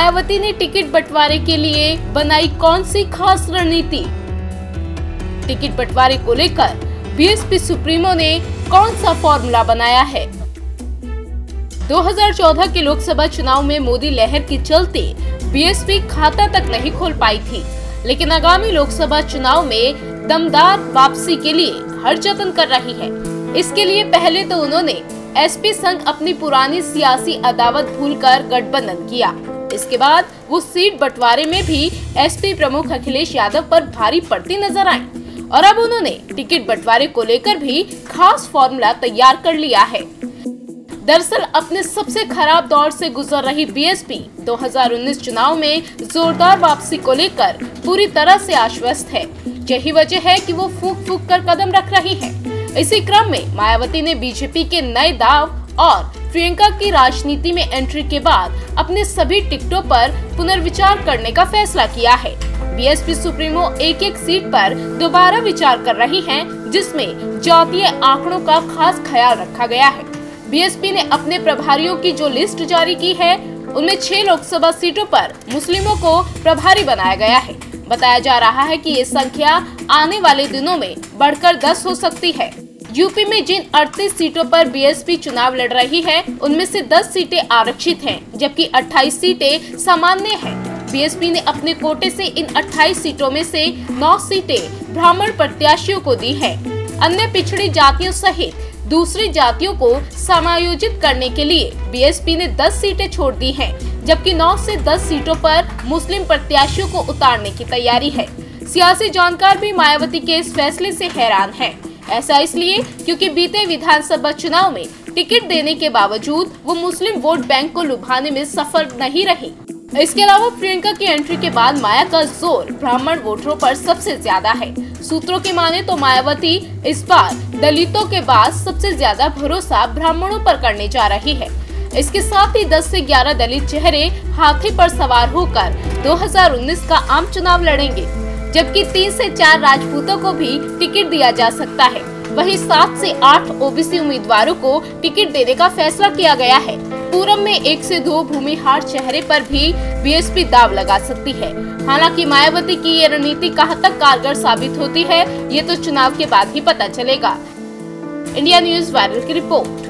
मायावती ने टिकट बंटवारे के लिए बनाई कौन सी खास रणनीति? टिकट बंटवारे को लेकर बीएसपी सुप्रीमो ने कौन सा फॉर्मूला बनाया है? 2014 के लोकसभा चुनाव में मोदी लहर के चलते बीएसपी खाता तक नहीं खोल पाई थी, लेकिन आगामी लोकसभा चुनाव में दमदार वापसी के लिए हर जतन कर रही है। इसके लिए पहले तो उन्होंने एसपी संग अपनी पुरानी सियासी अदावत भूलकर गठबंधन किया। इसके बाद वो सीट बंटवारे में भी एसपी प्रमुख अखिलेश यादव पर भारी पड़ती नजर आई और अब उन्होंने टिकट बंटवारे को लेकर भी खास फॉर्मूला तैयार कर लिया है। दरअसल अपने सबसे खराब दौर से गुजर रही बीएसपी 2019 चुनाव में जोरदार वापसी को लेकर पूरी तरह से आश्वस्त है। यही वजह है कि वो फूंक फूंक कर कदम रख रही है। इसी क्रम में मायावती ने बीजेपी के नए दाव और प्रियंका की राजनीति में एंट्री के बाद अपने सभी टिकटों पर पुनर्विचार करने का फैसला किया है। बीएसपी सुप्रीमो एक एक सीट पर दोबारा विचार कर रही हैं, जिसमें जातीय आंकड़ों का खास ख्याल रखा गया है। बीएसपी ने अपने प्रभारियों की जो लिस्ट जारी की है, उनमें 6 लोकसभा सीटों पर मुस्लिमों को प्रभारी बनाया गया है। बताया जा रहा है कि ये संख्या आने वाले दिनों में बढ़कर 10 हो सकती है। यूपी में जिन 38 सीटों पर बीएसपी चुनाव लड़ रही है, उनमें से 10 सीटें आरक्षित हैं, जबकि 28 सीटें सामान्य हैं। बीएसपी ने अपने कोटे से इन 28 सीटों में से 9 सीटें ब्राह्मण प्रत्याशियों को दी है। अन्य पिछड़ी जातियों सहित दूसरी जातियों को समायोजित करने के लिए बीएसपी ने 10 सीटें छोड़ दी हैं, जबकि 9 से 10 सीटों पर मुस्लिम प्रत्याशियों को उतारने की तैयारी है। सियासी जानकार भी मायावती के इस फैसले से हैरान हैं। ऐसा इसलिए क्योंकि बीते विधानसभा चुनाव में टिकट देने के बावजूद वो मुस्लिम वोट बैंक को लुभाने में सफल नहीं रही। इसके अलावा प्रियंका की एंट्री के बाद माया का जोर ब्राह्मण वोटरों पर सबसे ज्यादा है। सूत्रों की माने तो मायावती इस बार दलितों के बाद सबसे ज्यादा भरोसा ब्राह्मणों पर करने जा रही है। इसके साथ ही 10 से 11 दलित चेहरे हाथी पर सवार होकर 2019 का आम चुनाव लड़ेंगे, जबकि 3 से 4 राजपूतों को भी टिकट दिया जा सकता है। वहीं 7 से 8 ओबीसी उम्मीदवारों को टिकट देने का फैसला किया गया है। पूरब में 1 से 2 भूमिहार चेहरे पर भी बीएसपी दाव लगा सकती है। हालांकि मायावती की ये रणनीति कहां तक कारगर साबित होती है, ये तो चुनाव के बाद ही पता चलेगा। इंडिया न्यूज़ वायरल की रिपोर्ट।